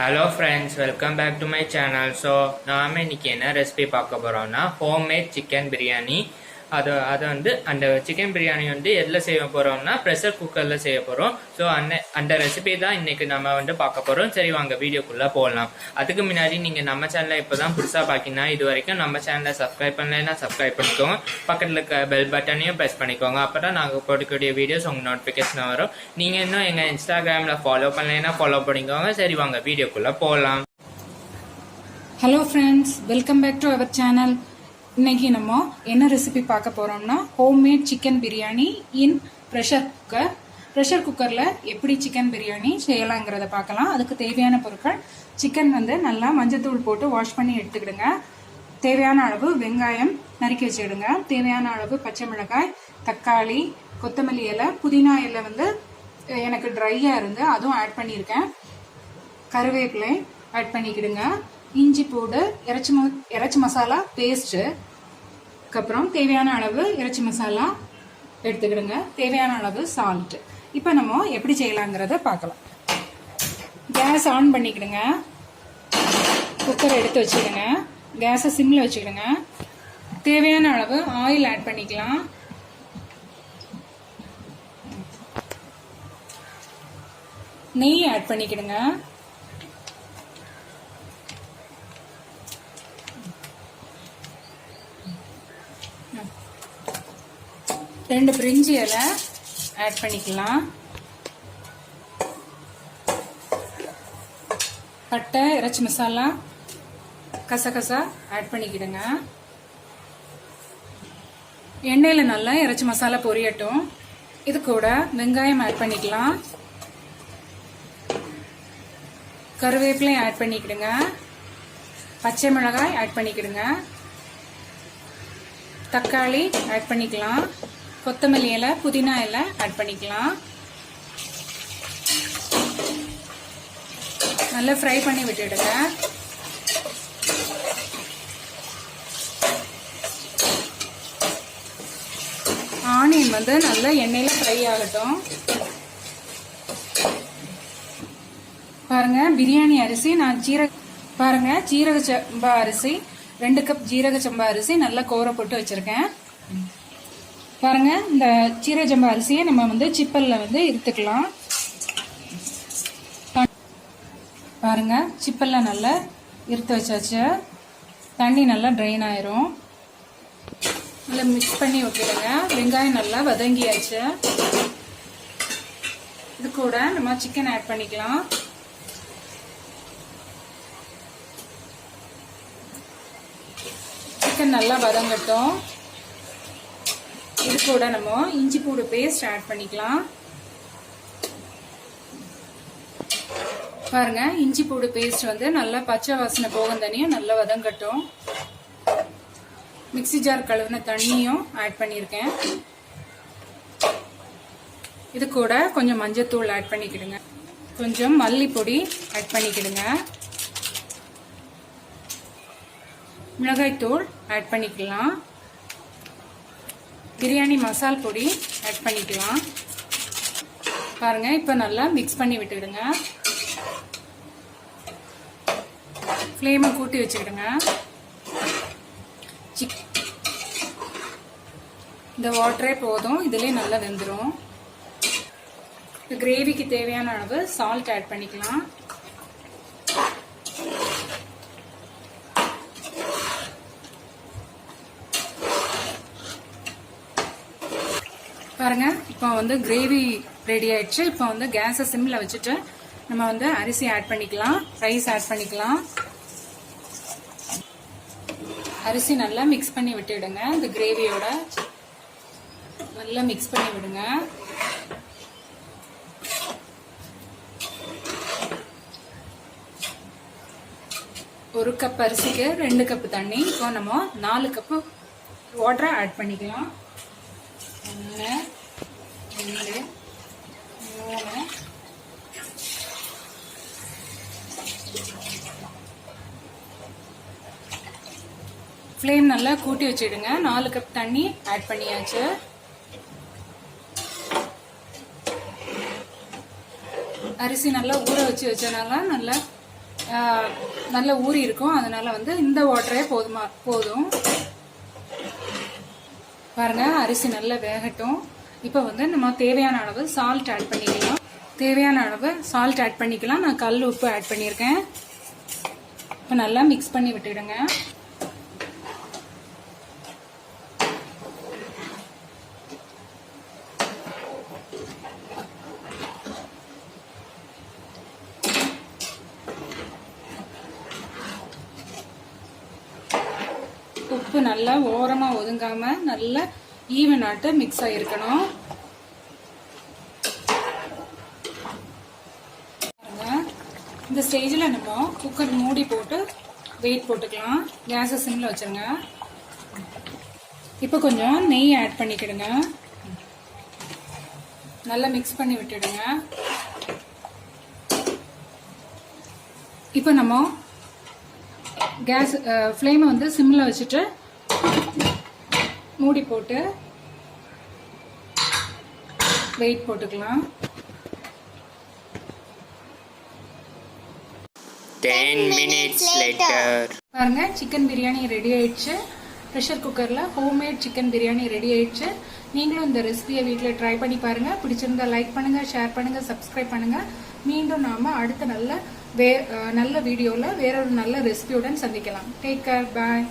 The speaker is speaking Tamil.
Hello friends, welcome back to my channel. So நாம இன்னைக்கு என்ன ரெசிபி பார்க்க போகிறோம்னா ஹோம்மேட் சிக்கன் பிரியாணி. அது வந்து அந்த சிக்கன் பிரியாணி வந்து எதில் செய்ய போகிறோம்னா ப்ரெஷர் குக்கரில் செய்ய போகிறோம். ஸோ அந்த ரெசிபி தான் இன்னைக்கு நம்ம வந்து பார்க்க போகிறோம். சரி, வாங்க வீடியோக்குள்ளே போகலாம். அதுக்கு முன்னாடி நீங்கள் நம்ம சேனலை இப்போ தான் புதுசாக பார்க்கிங்கன்னா இது வரைக்கும் நம்ம சேனலை சப்ஸ்கிரைப் பண்ணலைன்னா சப்ஸ்கிரைப் பண்ணிக்கோங்க. பக்கத்தில் இருக்க பெல் பட்டனையும் ப்ரெஸ் பண்ணிக்கோங்க. அப்போ தான் நாங்கள் போடக்கூடிய வீடியோஸ் உங்கள் நோட்டிஃபிகேஷன் வரும். நீங்கள் இன்னும் எங்கள் இன்ஸ்டாகிராமில் ஃபாலோ பண்ணலைன்னா ஃபாலோ பண்ணிக்கோங்க. சரி, வாங்க வீடியோக்குள்ளே போகலாம். Hello friends, welcome back to our channel. இன்னைக்கு நம்ம என்ன ரெசிபி பார்க்க போறோம்னா homemade chicken biryani in pressure குக்கரில் எப்படி சிக்கன் பிரியாணி செய்யலாங்கிறத பார்க்கலாம். அதுக்கு தேவையான பொருட்கள்: சிக்கன் வந்து நல்லா மஞ்சத்தூள் போட்டு வாஷ் பண்ணி எடுத்துக்கிடுங்க. தேவையான அளவு வெங்காயம் நறுக்கி வச்சுக்கிடுங்க. தேவையான அளவு பச்சை மிளகாய், தக்காளி, கொத்தமல்லி இலை, புதினா இலை வந்து எனக்கு ட்ரையாக இருந்து அதுவும் ஆட் பண்ணியிருக்கேன். கருவேப்பிலை ஆட் பண்ணிக்கிடுங்க. இஞ்சி பூண்டு, இறைச்சி மசாலா பேஸ்ட்டு, அப்புறம் தேவையான அளவு இறைச்சி மசாலா எடுத்துக்கிடுங்க. தேவையான அளவு சால்ட். இப்போ நம்ம எப்படி செய்யலாங்கிறத பார்க்கலாம். கேஸ் ஆன் பண்ணிக்கிடுங்க. குக்கரை எடுத்து வச்சுக்கிடுங்க. கேஸை சிம்மில் வச்சுக்கிடுங்க. தேவையான அளவு ஆயில் ஆட் பண்ணிக்கலாம். நெய் ஆட் பண்ணிக்கிடுங்க. ரெண்டு பிரிஞ்சி இலை ஆட் பண்ணிக்கலாம். பட்டை, இறைச்சி மசாலா, கசகசா ஆட் பண்ணிக்கிடுங்க. எண்ணெயில் நல்லா இறைச்சி மசாலா பொரியட்டும். இது கூட வெங்காயம் ஆட் பண்ணிக்கலாம். கருவேப்பிலை ஆட் பண்ணிக்கிடுங்க. பச்சை மிளகாய் ஆட் பண்ணிக்கிடுங்க. தக்காளி ஆட் பண்ணிக்கலாம். கொத்தமல்லி இலை, புதினா இலை ஆட் பண்ணிக்கலாம். நல்லா ஃப்ரை பண்ணி விட்டுடுங்க. ஆனியன் வந்து நல்லா எண்ணெயில ஃப்ரை ஆகட்டும். பாருங்க, பிரியாணி அரிசி நான் ஜீரக சம்பா அரிசி 2 கப் ஜீரக சம்பா அரிசி நல்லா கோர போட்டு வச்சிருக்கேன். பாருங்க, இந்த ஜீரக சம்பா அரிசியை நம்ம வந்து சிப்பல்ல வந்து இருத்துக்கலாம். பாருங்க, சிப்பல்ல நல்லா இருத்து வச்சாச்சு. தண்ணி நல்லா ட்ரைன் ஆயிரும். நல்லா மிக்ஸ் பண்ணி விட்டுடுங்க. வெங்காயம் நல்லா வதங்கியாச்சு. இது கூட நம்ம சிக்கன் ஆட் பண்ணிக்கலாம். சிக்கன் நல்லா வதங்கட்டும். இது கூட நம்ம இஞ்சி பூண்டு பேஸ்ட் ஆட் பண்ணிக்கலாம். பாருங்க, இஞ்சி பூண்டு பேஸ்ட் வந்து நல்லா பச்சை வாசனை போகும் தனியும் நல்லா வதங்கட்டும். மிக்ஸி ஜார் கழுவின தண்ணியும் ஆட் பண்ணியிருக்கேன். இது கூட கொஞ்சம் மஞ்சத்தூள் ஆட் பண்ணிக்கிடுங்க. கொஞ்சம் மல்லிப்பொடி ஆட் பண்ணிக்கிடுங்க. மிளகாய் தூள் ஆட் பண்ணிக்கலாம். பிரியாணி மசால் பொடி ஆட் பண்ணிக்கலாம். பாருங்க, இப்போ நல்லா மிக்ஸ் பண்ணி விட்டுடுங்க. ஃப்ளேமை கூட்டி வச்சுக்கிடுங்க. இந்த வாட்டரே போதும், இதுலேயே நல்லா வெந்துடும். கிரேவிக்கு தேவையான அளவு சால்ட் ஆட் பண்ணிக்கலாம். பாருங்க, இப்போ வந்து கிரேவி ரெடி ஆயிடுச்சு. இப்போ வந்து கேஸை சிம்மில் வச்சுட்டு நம்ம வந்து அரிசி ஆட் பண்ணிக்கலாம். ரைஸ் ஆட் பண்ணிக்கலாம். அரிசி நல்லா மிக்ஸ் பண்ணி விட்டுடுங்க. இந்த கிரேவியோட நல்லா மிக்ஸ் பண்ணி விடுங்க. ஒரு கப் அரிசிக்கு 2 கப் தண்ணி. இப்போ நம்ம 4 கப்பு வாட்டரை ஆட் பண்ணிக்கலாம். 1 2 3 ஃப்ளேம் நல்லா கூட்டி வச்சிடுங்க. 4 கப் தண்ணி ஆட் பண்ணியாச்சு. அரிசி நல்லா ஊற வச்சனால நல்லா நல்ல ஊறி இருக்கும். அதனால வந்து இந்த வாட்டரே போதும். பாருங்க, அரிசி நல்லா வேகட்டும். இப்போ வந்து நம்ம தேவையான அளவு சால்ட் ஆட் பண்ணிக்கலாம். நான் கல் உப்பு ஆட் பண்ணியிருக்கேன். இப்போ நல்லா மிக்ஸ் பண்ணி விட்டுடுங்க. உப்பு நல்லா ஓரமா ஒதுங்காம நல்லா ஈவன் ஆட்டு மிக்ஸ் ஆகிருக்கணும். இந்த ஸ்டேஜில் நம்ம குக்கர் மூடி போட்டு வெயிட் போட்டுக்கலாம். கேஸை சிம்ல வச்சுருங்க. இப்போ கொஞ்சம் நெய் ஆட் பண்ணிக்கிடுங்க. நல்லா மிக்ஸ் பண்ணி விட்டுடுங்க. இப்போ நம்ம கேஸ் ஃப்ளேமை வந்து சிம்ல வச்சுட்டு மூடி போட்டு வெயிட் போட்டுக்கலாம். 10 minutes later. பாருங்க, சிக்கன் பிரியாணி ரெடி ஆயிடுச்சு. ப்ரெஷர் குக்கர்ல ஹோம்மேட் சிக்கன் பிரியாணி ரெடி ஆயிடுச்சு. நீங்களும் இந்த ரெசிபியை வீட்டில் ட்ரை பண்ணி பாருங்க. பிடிச்சிருந்தா லைக் பண்ணுங்க, ஷேர் பண்ணுங்க, சப்ஸ்கிரைப் பண்ணுங்க. மீண்டும் நாம அடுத்த நல்ல வீடியோல வேறொரு நல்ல ரெசிபியுடன் சந்திக்கலாம். டேக் கேர், பாய்.